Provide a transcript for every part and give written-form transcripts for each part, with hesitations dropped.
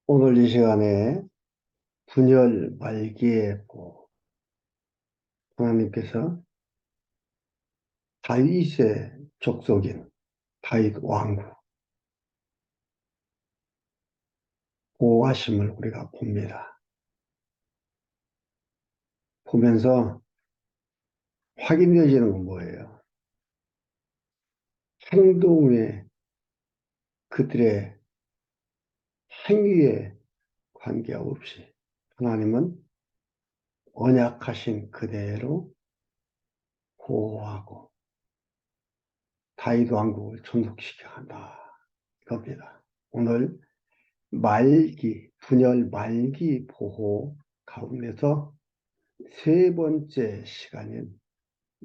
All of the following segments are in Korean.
오늘 이 시간에 분열 말기의 보 하나님께서 다윗의 족속인 다윗 왕국 보호하심을 우리가 봅니다. 보면서 확인되어지는 건 뭐예요? 행동에 그들의 행위에 관계없이 하나님은 언약하신 그대로 보호하고 다윗 왕국을 존속시켜 한다. 이겁니다. 오늘 분열 말기 보호 가운데서 세 번째 시간인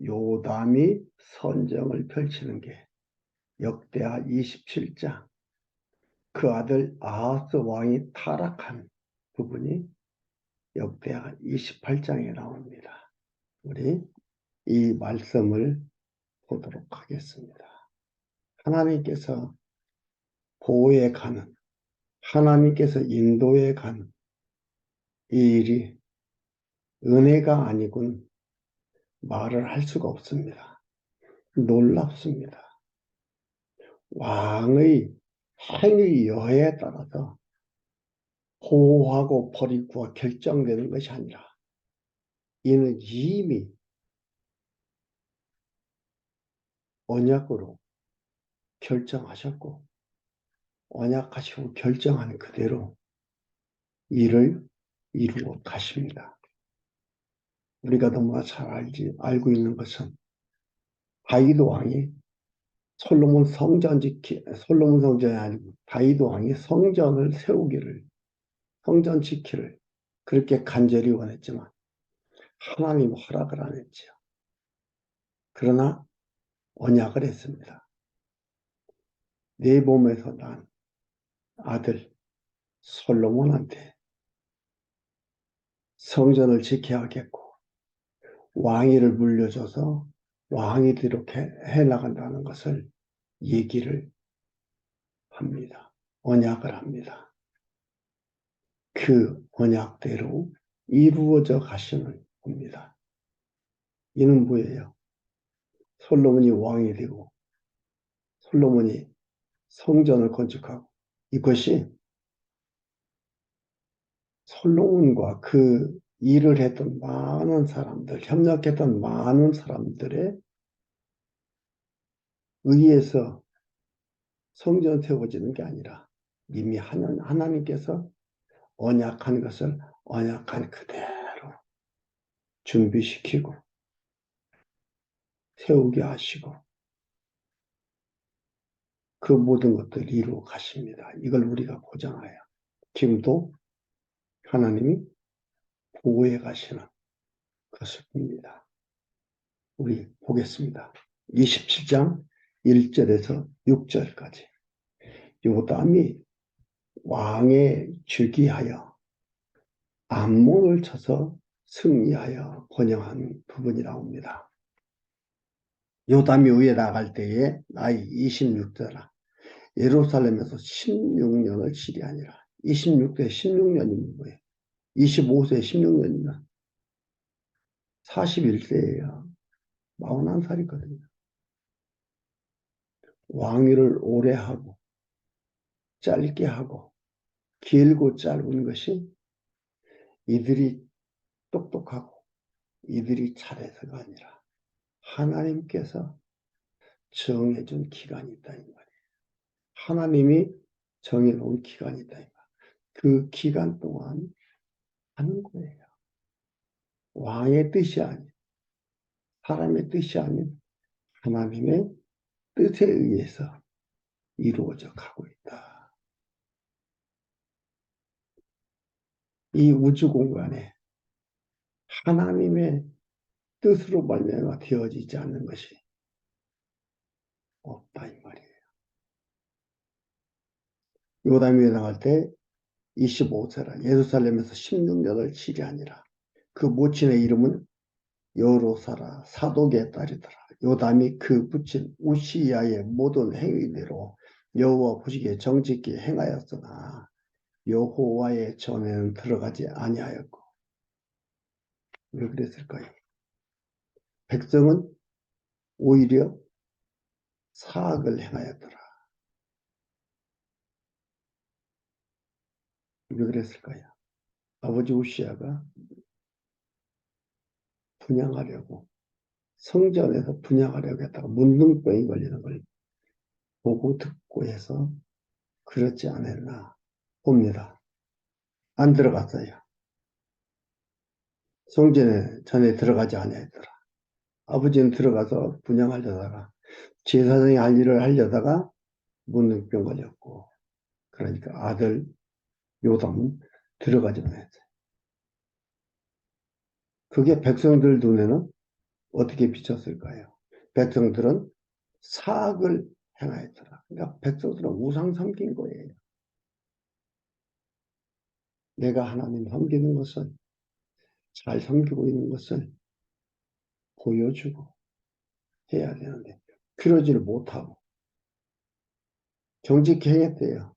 요담이 선정을 펼치는 게 역대하 27장, 그 아들 아하스 왕이 타락한 부분이 역대하 28장에 나옵니다. 우리 이 말씀을 보도록 하겠습니다. 하나님께서 보호해 가는, 하나님께서 인도해 가는 이 일이 은혜가 아니군 말을 할 수가 없습니다. 놀랍습니다. 왕의 행위 여하에 따라서 보호하고 버리고가 결정되는 것이 아니라 이는 이미 언약으로 결정하셨고 언약하시고 결정한 그대로 일을 이루어 가십니다. 우리가 너무나 잘 알고 있는 것은 다윗 왕이 솔로몬 성전이 아니고 다윗 왕이 성전을 세우기를, 성전 지키를 그렇게 간절히 원했지만 하나님 허락을 안 했지요. 그러나 언약을 했습니다. 내 몸에서 난 아들 솔로몬한테 성전을 지켜야겠고 왕위를 물려줘서 왕이 이렇게 해나간다는 것을 얘기를 합니다. 언약을 합니다. 그 언약대로 이루어져 가시는 겁니다. 이는 뭐예요? 솔로몬이 왕이 되고 솔로몬이 성전을 건축하고 이것이 솔로몬과 그 일을 했던 많은 사람들, 협력했던 많은 사람들의 의해서 성전 세워지는 게 아니라 이미 하나님께서 언약한 것을 언약한 그대로 준비시키고 세우게 하시고 그 모든 것들을 이루어 가십니다. 이걸 우리가 보잖아요. 지금도 하나님이 보호해 가시는 것을 봅니다. 우리 보겠습니다. 27장 1절에서 6절까지. 요담이 왕에 즉위하여 암몬을 쳐서 승리하여 번영한 부분이 나옵니다. 요담이 위에 나갈 때에 나이 26세라 예루살렘에서 16년을 치리하니라. 26세 16년이면 뭐예요? 25세 16년이면 41세예요. 41살이거든요. 왕위를 오래 하고 짧게 하고 길고 짧은 것이 이들이 똑똑하고 이들이 잘해서가 아니라 하나님께서 정해준 기간이 있다 이 말이에요. 하나님이 정해놓은 기간이 있다 이 말이에요. 그 기간 동안 하는 거예요. 왕의 뜻이 아닌 사람의 뜻이 아닌 하나님의 뜻에 의해서 이루어져 가고 있다. 이 우주 공간에 하나님의 뜻으로 말미암아 되어지지 않는 것이 없다 이 말이에요. 요담에 나갈 때 25세라 예루살렘에서 16년을 치리하니라. 그 모친의 이름은 여로사라 사독의 딸이더라. 요담이 그 부친 우시야의 모든 행위대로 여호와 보시기에 정직히 행하였으나 여호와의 전에는 들어가지 아니하였고. 왜 그랬을까요? 백성은 오히려 사악을 행하였더라. 왜 그랬을까요? 아버지 우시아가 분향하려고, 성전에서 분향하려고 했다가 문둥병이 걸리는 걸 보고 듣고 해서 그렇지 않았나 봅니다. 안 들어갔어요. 성전에 전에 들어가지 아니했더라. 아버지는 들어가서 분향하려다가 제사장이 할 일을 하려다가 문둥병 걸렸고, 그러니까 아들 요담은 들어가지 못했어요. 그게 백성들 눈에는 어떻게 비쳤을까요? 백성들은 사악을 행하였더라. 그러니까 백성들은 우상 섬긴 거예요. 내가 하나님 섬기는 것을, 잘 섬기고 있는 것을 보여주고 해야 되는데 그러지를 못하고 정직히 행했대요.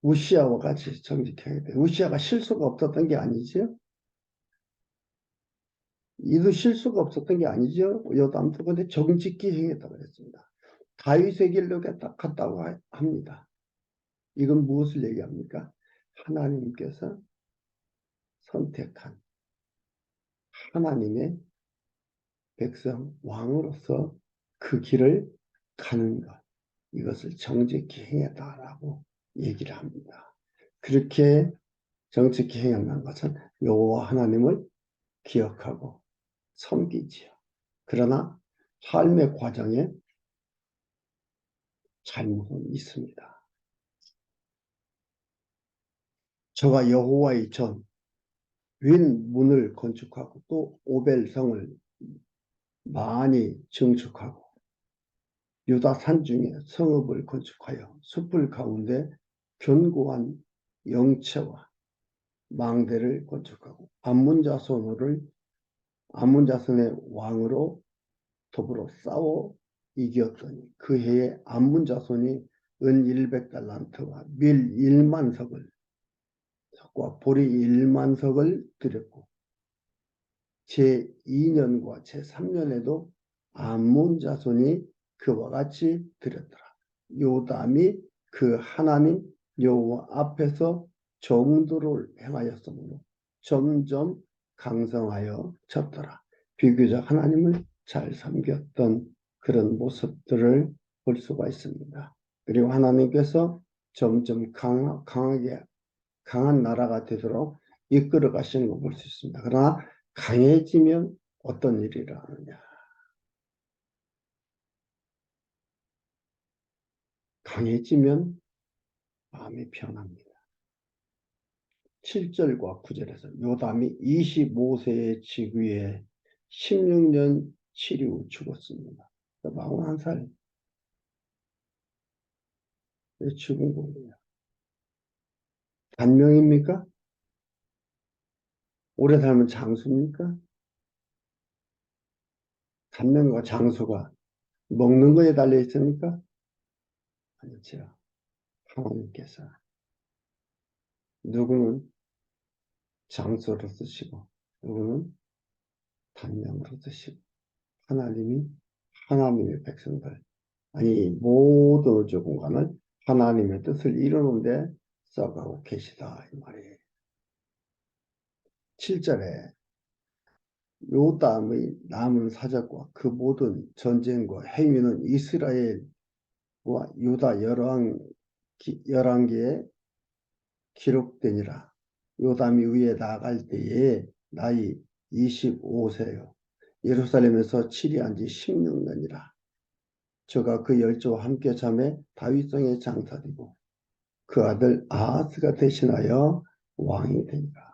우시아와 같이 정직히 행했대요. 우시아가 실수가 없었던 게 아니죠. 이도 실수가 없었던 게 아니죠. 요담도 근데 정직히 행했다고 했습니다. 다윗의 길로 갔다고 합니다. 이건 무엇을 얘기합니까? 하나님께서 선택한 하나님의 백성 왕으로서 그 길을 가는 것, 이것을 정직히 행했다라고 얘기를 합니다. 그렇게 정직히 행한다는 것은 여호와 하나님을 기억하고 섬기지요. 그러나 삶의 과정에 잘못은 있습니다. 저가 여호와의 전 윗문을 건축하고 또 오벨성을 많이 증축하고 유다 산중에 성읍을 건축하여 숲을 가운데 견고한 영체와 망대를 건축하고 암몬 자손의 왕으로 더불어 싸워 이겼더니 그 해에 암몬 자손이 은 100달란트와 밀 1만 석을 석과 보리 1만 석을 드렸고 제2년과 제3년에도 암몬 자손이 그와 같이 드렸더라. 요담이 그 하나님 여호와 앞에서 정도를 행하였으므로 점점 강성하여 졌더라. 비교적 하나님을 잘 섬겼던 그런 모습들을 볼 수가 있습니다. 그리고 하나님께서 점점 강하게 강한 나라가 되도록 이끌어 가시는 걸 볼 수 있습니다. 그러나 강해지면 어떤 일이 일어나느냐? 강해지면 마음이 편합니다. 7절과 9절에서 요담이 25세의 즉위에 16년 7일 죽었습니다. 41살에 죽은 거예요. 단명입니까? 오래 살면 장수입니까? 단명과 장수가 먹는 거에 달려 있습니까? 아니죠. 하나님께서 누구는 장수로 쓰시고 누구는 단명으로 쓰시고 하나님이 하나님의 백성들 아니 모든 우주 공간을 하나님의 뜻을 이루는데 써가고 계시다 이 말이에요. 7절에 요담의 남은 사적과 그 모든 전쟁과 행위는 이스라엘과 유다 열왕기에 기록되니라. 요담이 위에 나갈 때에 나이 25세요. 예루살렘에서 치리한 지 16년이라. 저가 그 열조와 함께 잠에 다윗성에 장사되고 그 아들 아하스가 대신하여 왕이 되니라.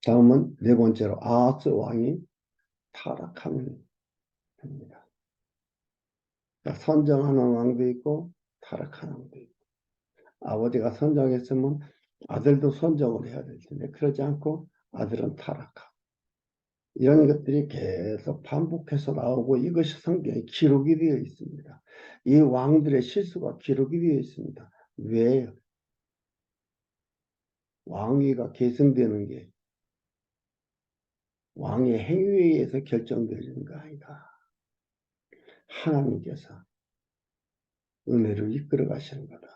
다음은 네 번째로 아하스 왕이 타락하는 됩니다. 그러니까 선정하는 왕도 있고 타락하는 왕도 있고 아버지가 선정했으면 아들도 선정을 해야 될 텐데 그러지 않고 아들은 타락하고 이런 것들이 계속 반복해서 나오고 이것이 성경에 기록이 되어 있습니다. 이 왕들의 실수가 기록이 되어 있습니다. 왜 왕위가 계승되는 게 왕의 행위에 의해서 결정되는 거 아니다. 하나님께서 은혜를 이끌어 가시는 거다.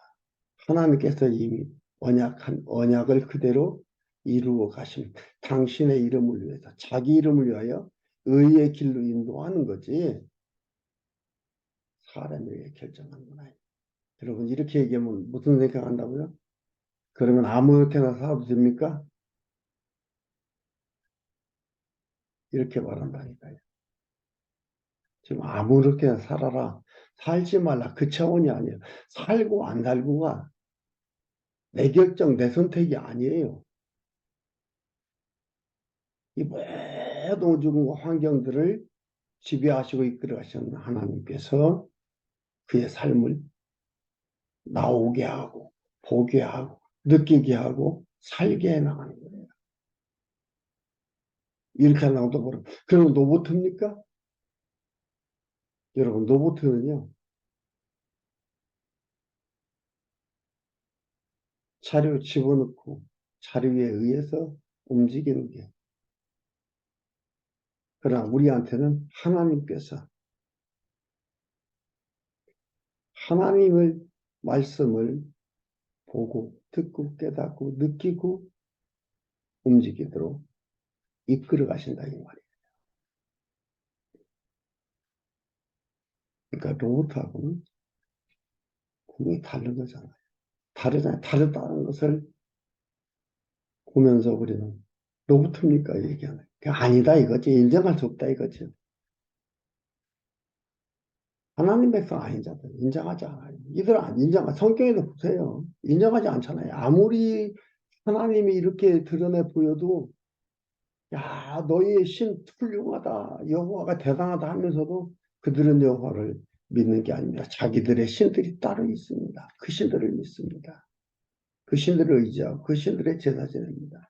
하나님께서 이미 언약을 그대로 이루어 가심. 당신의 이름을 위해서, 자기 이름을 위하여 의의 길로 인도하는 거지 사람에 의해 결정하는 건 아니에요. 여러분 이렇게 얘기하면 무슨 생각한다고요? 그러면 아무렇게나 살아도 됩니까? 이렇게 말한다니까요. 지금 아무렇게나 살아라. 살지 말라. 그 차원이 아니에요. 살고 안 살고가 내 결정, 내 선택이 아니에요. 이 모든 환경들을 지배하시고 이끌어 가시는 하나님께서 그의 삶을 나오게 하고, 보게 하고, 느끼게 하고, 살게 해 나가는 거예요. 이렇게 하려고 또 그럼, 그럼 로봇입니까? 여러분, 로봇은요, 자료 집어넣고, 자료에 의해서 움직이는 게. 그러나 우리한테는 하나님께서 하나님을 말씀을 보고, 듣고, 깨닫고, 느끼고, 움직이도록 이끌어 가신다, 이 말이에요. 그러니까 로봇하고는 분명히 다른 거잖아요. 다르잖아요. 다르다는 것을 보면서 우리는 로봇입니까? 얘기하는. 아니다 이거지. 인정할 수 없다 이거지. 하나님 백성 아닌 자들 인정하지 않아요. 이들 안 인정하. 성경에도 보세요. 인정하지 않잖아요. 아무리 하나님이 이렇게 드러내 보여도 야 너희의 신 훌륭하다. 여호와가 대단하다 하면서도 그들은 여호와를 믿는 게 아닙니다. 자기들의 신들이 따로 있습니다. 그 신들을 믿습니다. 그 신들을 의지하고 그 신들의 제사 지냅니다.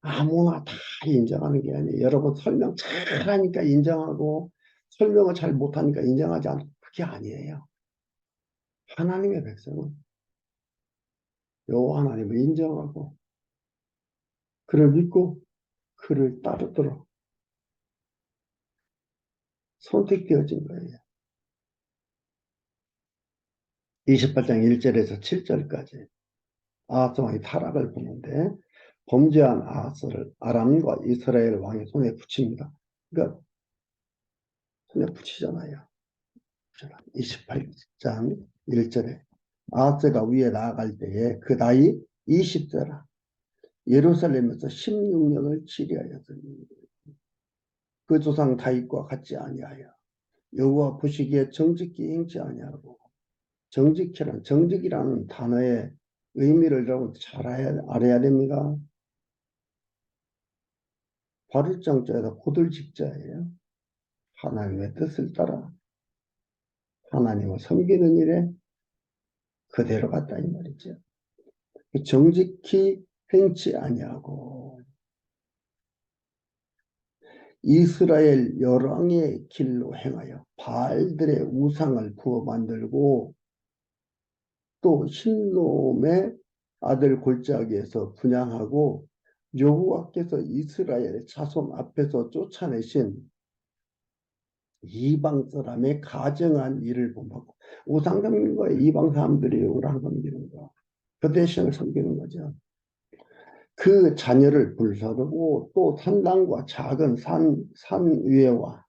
아무나 다 인정하는 게 아니에요. 여러분 설명 잘하니까 인정하고 설명을 잘 못하니까 인정하지 않고 그게 아니에요. 하나님의 백성은 여호와 하나님을 인정하고 그를 믿고 그를 따르도록 선택되어진 거예요. 28장 1절에서 7절까지 아하스 왕이 타락을 보는데 범죄한 아하스를 아람과 이스라엘 왕의 손에 붙입니다. 그러니까 손에 붙이잖아요. 28장 1절에 아하스가 위에 나아갈 때에 그 나이 20세라 예루살렘에서 16년을 치리하였으니 그 조상 다윗과 같지 아니하여 여호와 보시기에 정직히 행치 아니하고 정직이라는 단어의 의미를 여러분 잘 알아야 됩니다. 발을정자에서 고들직자예요. 하나님의 뜻을 따라 하나님을 섬기는 일에 그대로 갔다 이 말이죠. 정직히 행치 아니하고 이스라엘 열왕의 길로 행하여 바알들의 우상을 부어 만들고 또 신놈의 아들 골짜기에서 분향하고 여호와께서 이스라엘 자손 앞에서 쫓아내신 이방 사람의 가정한 일을 본받고 우상 섬기는 거예요. 이방 사람들이 우상 섬기는 거. 그 대신을 섬기는 거죠. 그 자녀를 불사르고 또 산당과 작은 산 위에와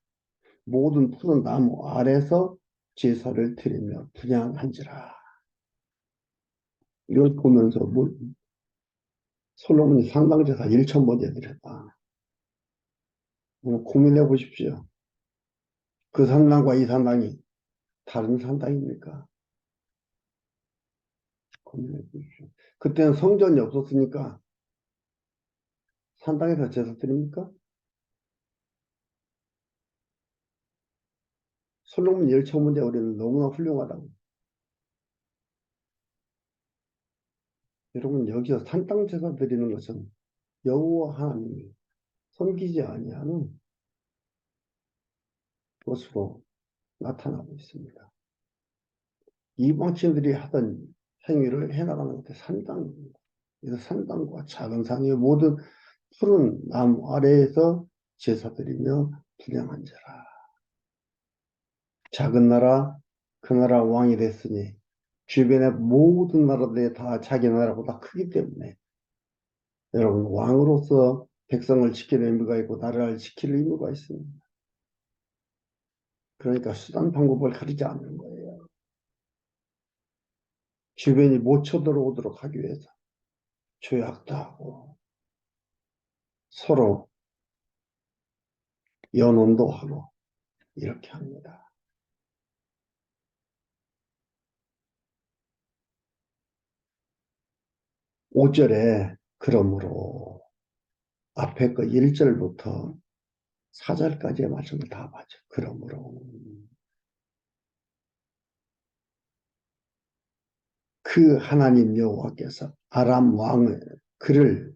모든 푸른 나무 아래서 제사를 드리며 분향한지라. 이걸 보면서 솔로몬이 산당제사 1,000번째 드렸다. 고민해 보십시오. 그 산당과 이 산당이 다른 산당입니까? 고민해 보십시오. 그때는 성전이 없었으니까 산당에서 제사 드립니까? 솔로몬 1,000번째 우리는 너무나 훌륭하다고. 여러분 여기서 산당 제사 드리는 것은 여호와 하나님이 섬기지 아니하는 것으로 나타나고 있습니다. 이방신들이 하던 행위를 해나가는 것이 산당입니다. 그래서 산당과 작은 산의 모든 푸른 나무 아래에서 제사드리며 분향한 자라. 작은 나라, 그 나라 왕이 됐으니 주변의 모든 나라들이 다 자기 나라보다 크기 때문에 여러분 왕으로서 백성을 지키는 의무가 있고 나라를 지킬 의무가 있습니다. 그러니까 수단 방법을 가리지 않는 거예요. 주변이 못 쳐들어오도록 하기 위해서 조약도 하고 서로 연원도 하고 이렇게 합니다. 5절에 그러므로 앞에 그 1절부터 4절까지의 말씀을 다 봐죠. 그러므로 그 하나님 여호와께서 아람 왕을 그를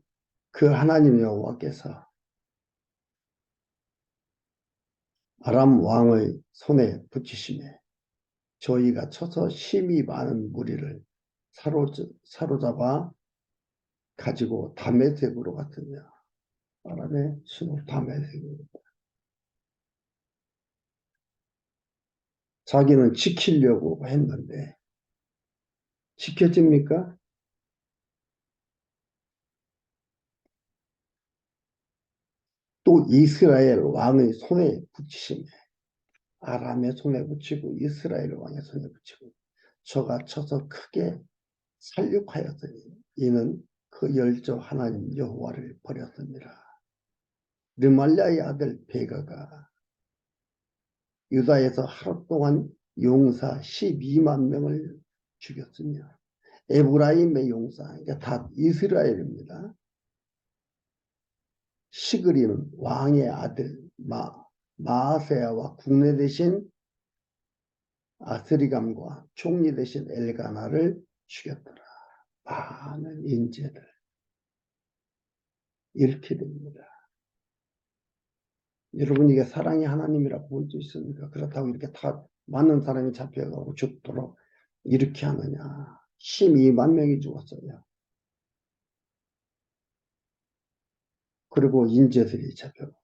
그 하나님 여호와께서 아람 왕의 손에 붙이시매 저희가 쳐서 힘이 많은 무리를 사로잡아 가지고 다메섹으로 갔으며 아람의 수도 다메섹으로 자기는 지키려고 했는데 지켜집니까? 또 이스라엘 왕의 손에 붙이시며 아람의 손에 붙이고 이스라엘 왕의 손에 붙이고 저가 쳐서 크게 살육하였더니 이는 그 열조 하나님 여호와를 버렸습니다. 르말랴의 아들 베가가 유다에서 하루 동안 용사 12만 명을 죽였으며 에브라임의 용사, 그러니까 다 이스라엘입니다. 시그림 왕의 아들 마아세야와 국내 대신 아스리감과 총리 대신 엘가나를 죽였더라. 많은 인재들 이렇게 됩니다. 여러분 이게 사랑의 하나님이라고 볼 수 있습니까? 그렇다고 이렇게 다 많은 사람이 잡혀가고 죽도록 이렇게 하느냐. 12만 명이 죽었어요. 그리고 인재들이 잡혀가고.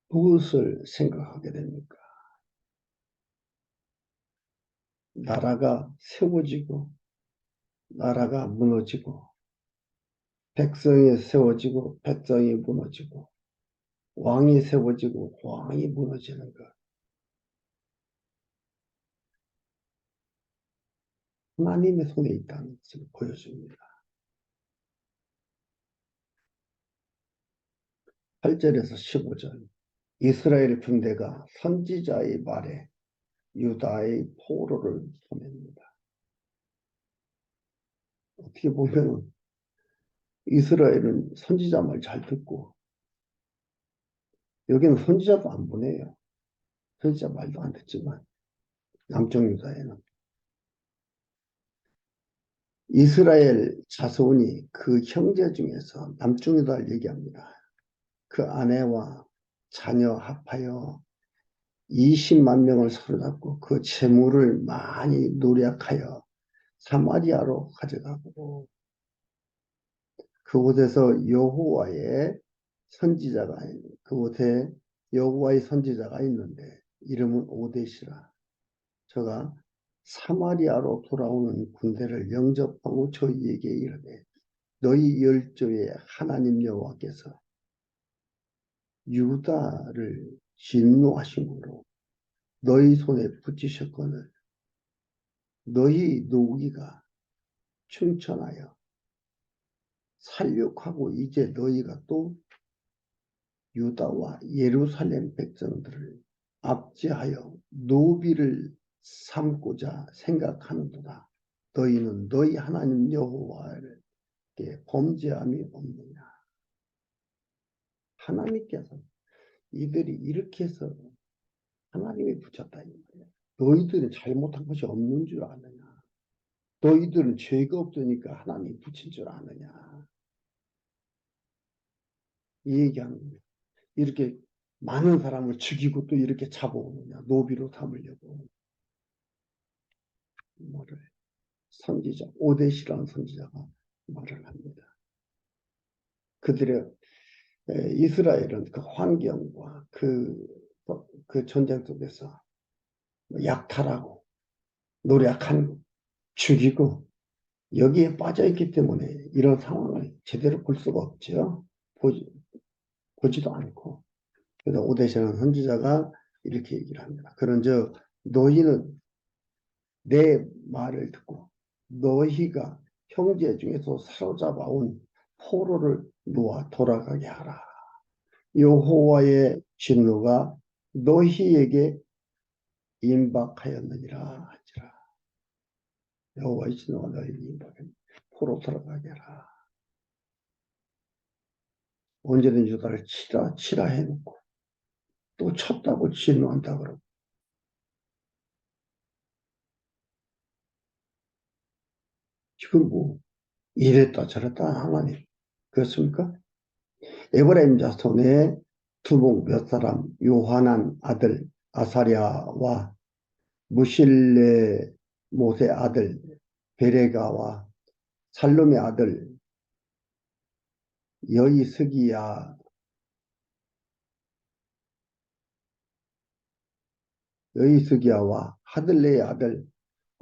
무엇을 생각하게 됩니까? 나라가 세워지고 나라가 무너지고 백성이 세워지고 백성이 무너지고 왕이 세워지고 왕이 무너지는 것. 하나님의 손에 있다는 것을 보여줍니다. 8절에서 15절 이스라엘 군대가 선지자의 말에 유다의 포로를 보냅니다. 어떻게 보면 이스라엘은 선지자 말 잘 듣고 여기는 선지자도 안 보내요. 선지자 말도 안 듣지만 남쪽 유다에는 이스라엘 자손이 그 형제 중에서 남쪽 유다를 얘기합니다. 그 아내와 자녀 합하여 20만 명을 사로잡고 그 재물을 많이 노력하여 사마리아로 가져가고 그곳에서 여호와의 선지자가 그곳에 여호와의 선지자가 있는데 이름은 오데시라. 저가 사마리아로 돌아오는 군대를 영접하고 저희에게 이르되 너희 열조의 하나님 여호와께서 유다를 진노하심으로 너희 손에 붙이셨거늘 너희 노기가 충천하여 살육하고 이제 너희가 또 유다와 예루살렘 백성들을 압제하여 노비를 삼고자 생각하는도다. 너희는 너희 하나님 여호와에게 범죄함이 없느냐. 하나님께서 이들이 이렇게 해서 하나님이 붙였다 이 말이에요. 너희들은 잘못한 것이 없는 줄 아느냐? 너희들은 죄가 없으니까 하나님 붙인 줄 아느냐? 이 얘기하는 거예요. 이렇게 많은 사람을 죽이고 또 이렇게 잡아오느냐? 노비로 삼으려고. 말을 선지자, 오데시라는 선지자가 말을 합니다. 그들의 이스라엘은 그 환경과 그 전쟁 속에서 약탈하고 노력한 죽이고 여기에 빠져있기 때문에 이런 상황을 제대로 볼 수가 없죠. 보지도 않고. 그래서 오데시라는 선지자가 이렇게 얘기를 합니다. 그런즉 너희는 내 말을 듣고 너희가 형제 중에서 사로잡아온 포로를 놓아 돌아가게 하라. 여호와의 진노가 너희에게 임박하였느니라 하지라. 여호와의 진노가 너희에게 임박하였느니라. 포로 돌아가게 하라. 언제든지 유다를 치라 해놓고 또 쳤다고 진노한다 그러고 지금 뭐 이랬다 저랬다 하나님 그렇습니까? 에브라임 자손의 두목 몇 사람 요하난 아들 아사랴와 무실레 못의 아들 베레가와 살룸의 아들 여이스기야 여이스기야와 하들레의 아들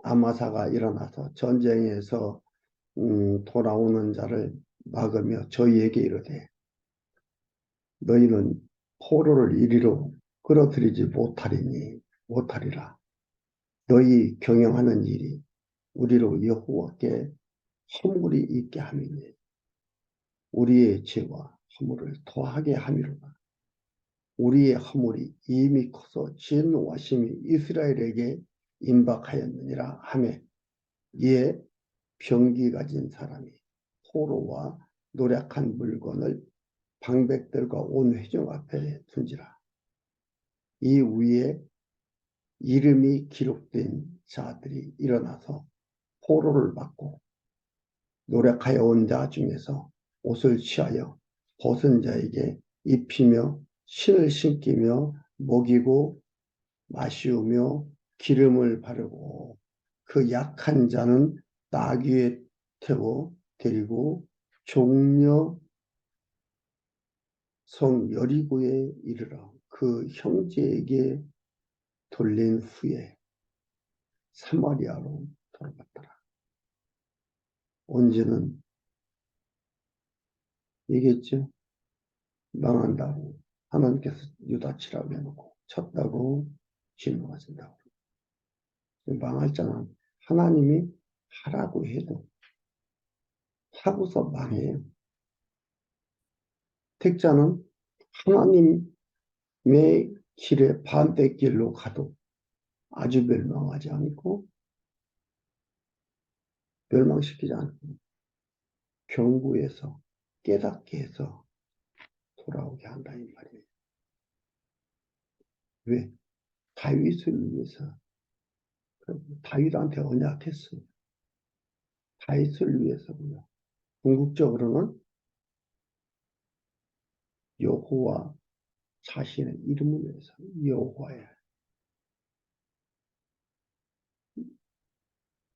아마사가 일어나서 전쟁에서 돌아오는 자를 막으며 저희에게 이르되 너희는 포로를 이리로 끌어들이지 못하리라. 너희 경영하는 일이 우리로 여호와께 허물이 있게 함이니 우리의 죄와 허물을 더하게 함이로다. 우리의 허물이 이미 커서 진노하심이 이스라엘에게 임박하였느니라 하매 이에 병기 가진 사람이 포로와 노력한 물건을 방백들과 온 회중 앞에 둔지라. 이 위에 이름이 기록된 자들이 일어나서 포로를 받고 노력하여 온 자 중에서 옷을 취하여 벗은 자에게 입히며 신을 신기며 먹이고 마시우며 기름을 바르고 그 약한 자는 나귀에 태워 데리고 종려 성 여리고에 이르러 그 형제에게 돌린 후에 사마리아로 돌아갔더라. 언제는 얘기했죠. 망한다고 하나님께서 유다 치라고 해놓고 쳤다고 진노하신다고. 망할 자는 하나님이 하라고 해도 하고서 망해요. 택자는 하나님의 길에 반대길로 가도 아주 멸망하지 않고 멸망시키지 않고 경고해서 깨닫게 해서 돌아오게 한다 이 말이에요. 왜? 다윗을 위해서 다윗한테 언약했어요. 다윗을 위해서고요. 궁극적으로는 여호와 자신의 이름을 위해서 여호와의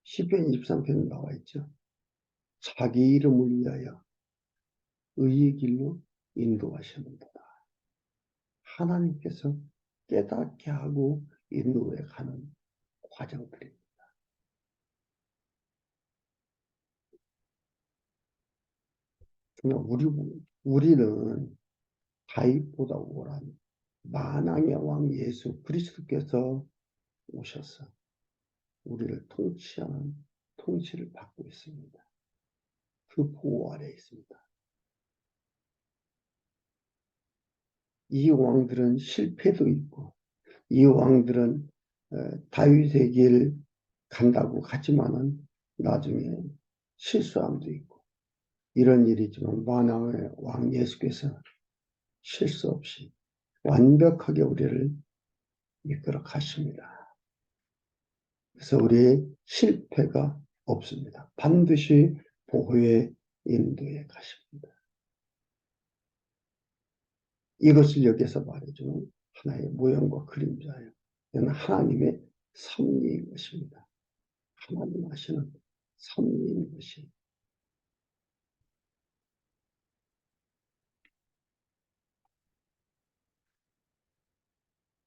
시편 23편에 나와 있죠. 자기 이름을 위하여 의의 길로 인도하시는도다. 하나님께서 깨닫게 하고 인도해 가는 과정들입니다. 우리는 다윗보다 오란 만왕의 왕 예수 그리스도께서 오셔서 우리를 통치하는 통치를 받고 있습니다. 그 보호 아래 있습니다. 이 왕들은 실패도 있고 이 왕들은 다윗의 길 간다고 하지만은 나중에 실수함도 있고 이런 일이지만 만왕의 왕 예수께서 실수 없이 완벽하게 우리를 이끌어 가십니다. 그래서 우리의 실패가 없습니다. 반드시 보호의 인도에 가십니다. 이것을 여기서 말해주는 하나의 모형과 그림자예요. 이는 하나님의 섭리인 것입니다. 하나님 하시는 섭리인 것이.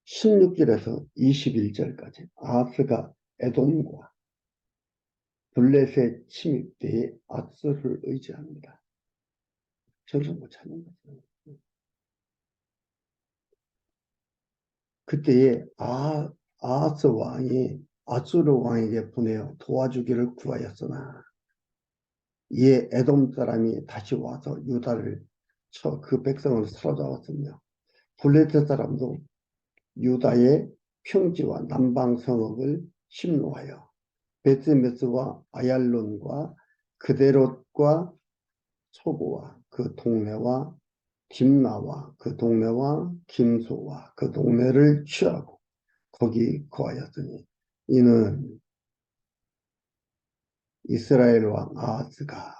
16절에서 21절까지 아스가 에돔과 블레셋 침입 때에 아스를 의지합니다. 저를 못 찾는 거죠. 그때에 아하스 왕이 아수르 왕에게 보내어 도와주기를 구하였으나 이에 에돔 사람이 다시 와서 유다를 쳐 그 백성을 사로잡았으며 블레셋 사람도 유다의 평지와 남방 성읍을 침노하여 베스메스와 아얄론과 그데롯과 소고와 그 동네와 딥나와 그 동네와 김소와 그 동네를 취하고 거기 거하였으니 이는 이스라엘 왕 아하스가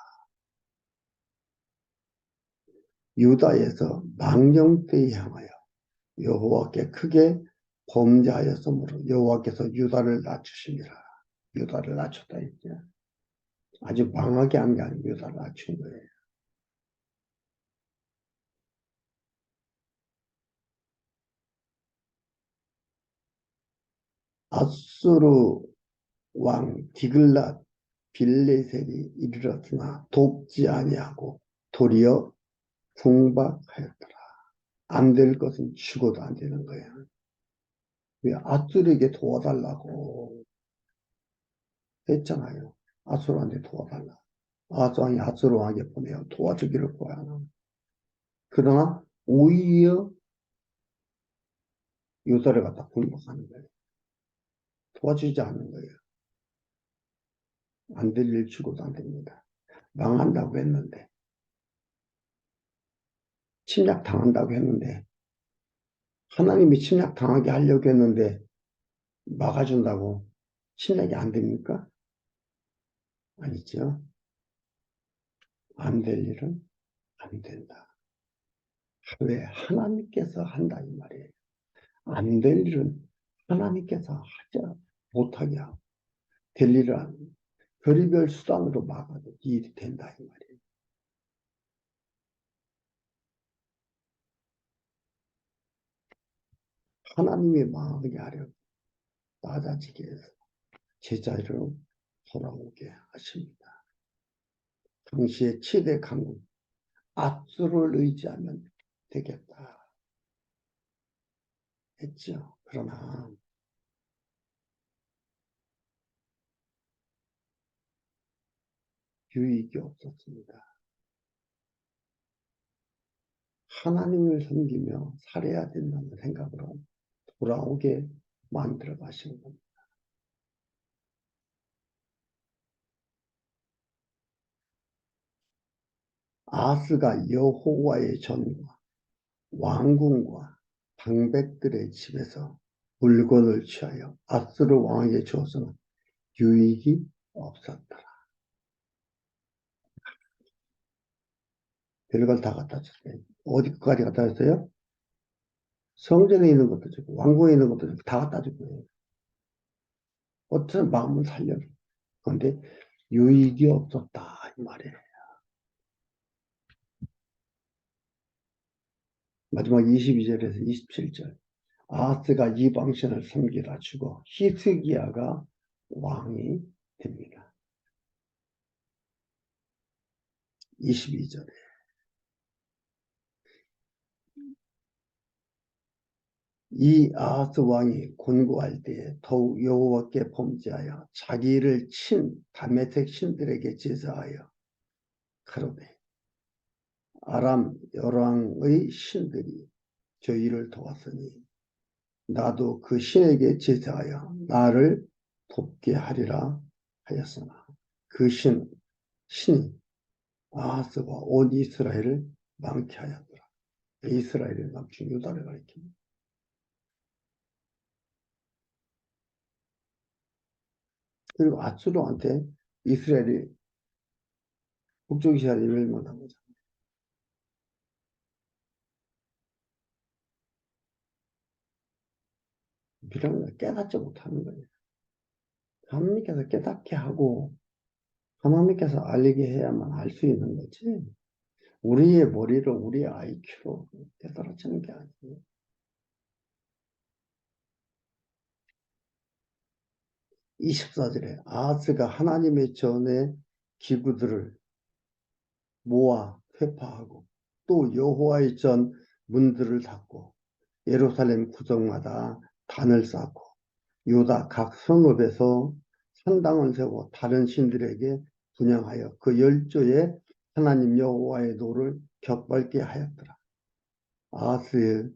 유다에서 망령되이 향하여 여호와께 크게 범죄하였으므로 여호와께서 유다를 낮추시니라. 유다를 낮췄다 했죠. 아주 망하게 한 게 아니고 유다를 낮춘 거예요. 아수르 왕 디글랏 빌레셀이 이르렀으나 돕지 아니하고 도리어 궁박하였더라. 안 될 것은 죽어도 안 되는 거야. 왜 아수르에게 도와달라고 했잖아요. 아수르한테 도와달라. 아하스 왕이 아수르 왕에게 보내어 도와주기를 구하나. 그러나 오히려 유다를 갖다 공격하는 거예요. 도와주지 않는 거예요. 안 될 일 죽어도 안 됩니다. 망한다고 했는데, 침략 당한다고 했는데, 하나님이 침략 당하게 하려고 했는데 막아준다고 침략이 안 됩니까? 아니죠. 안 될 일은 안 된다. 왜? 하나님께서 한다 이 말이에요. 안 될 일은 하나님께서 하지 못하게 하고 될 일을 안 별의별 수단으로 막아도 일이 된다 이 말이에요. 하나님이 망하게 하려고 낮아지게 해서 제자리로 돌아오게 하십니다. 당시의 최대 강국 압수를 의지하면 되겠다 했죠. 그러나 유익이 없었습니다. 하나님을 섬기며 살아야 된다는 생각으로 돌아오게 만들어 가시는 겁니다. 아스가 여호와의 전과 왕궁과 방백들의 집에서 물건을 취하여 아스르 왕에게 주었으나 유익이 없었더라. 별걸 다 갖다 줬어요. 어디까지 갖다 줬어요? 성전에 있는 것도 주고 왕궁에 있는 것도 주고 다 갖다 주고 어떤 마음을 살려. 그런데 유익이 없었다 이 말이에요. 마지막 22절에서 27절. 아하스가 이방신을 섬기다 죽어 히스기야가 왕이 됩니다. 22절에 이 아하스 왕이 곤고할 때에 더욱 여호와께 범죄하여 자기를 친 다메섹 신들에게 제사하여 가로되 아람 여왕의 신들이 저희를 도왔으니 나도 그 신에게 제사하여 나를 돕게 하리라 하였으나 그 신이 아하스와 온 이스라엘을 망케 하였더라. 이스라엘의 남친 유다를 가리킵니다. 그리고 아수르한테 이스라엘이 북쪽 이스라엘이 멸망한 거죠. 이런 깨닫지 못하는 거예요. 하나님께서 깨닫게 하고 하나님께서 알리게 해야만 알 수 있는 거지. 우리의 머리로 우리의 IQ로 깨달아지는 게 아니에요. 24절에 아하스가 하나님의 전에 기구들을 모아 회파하고 또 여호와의 전 문들을 닫고 예루살렘 구석마다 단을 쌓고 유다 각 성읍에서 산당을 세워 다른 신들에게 분향하여 그 열조의 하나님 여호와의 도를 격밟게 하였더라. 아하스의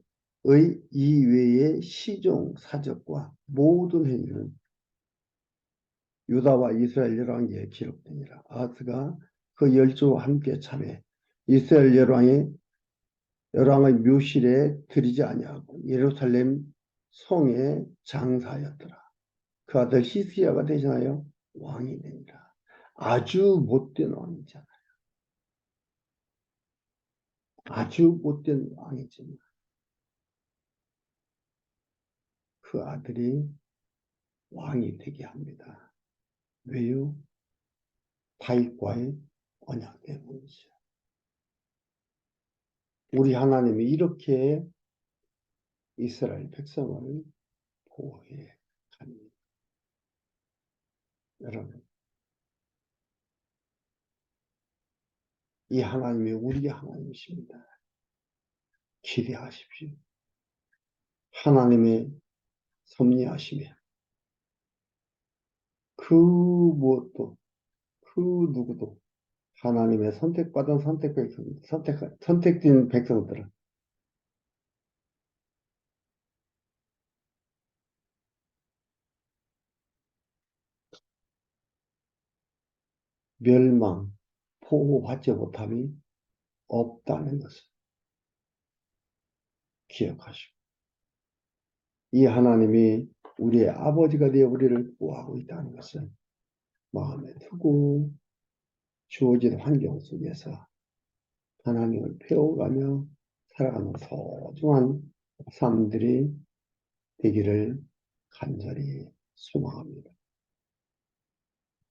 이외의 시종 사적과 모든 행위는 유다와 이스라엘 열왕기에 기록되니라. 아하스가 그 열조와 함께 참여 이스라엘 열왕의 묘실에 들이지 아니하고 예루살렘 성에 장사하였더라. 그 아들 시스야가 대신하여 왕이 되니라. 아주 못된 왕이잖아요. 아주 못된 왕이지만 그 아들이 왕이 되게 합니다. 왜요? 다윗과의 언약 때문이죠. 우리 하나님이 이렇게 이스라엘 백성을 보호해 갑니다. 여러분, 이 하나님이 우리의 하나님이십니다. 기대하십시오. 하나님의 섭리하시며 그 무엇도 그 누구도 하나님의 선택받은 선택된 백성들은 멸망, 보호받지 못함이 없다는 것을 기억하시고 이 하나님이 우리의 아버지가 되어 우리를 보호하고 있다는 것을 마음에 두고 주어진 환경 속에서 하나님을 배워가며 살아가는 소중한 삶들이 되기를 간절히 소망합니다.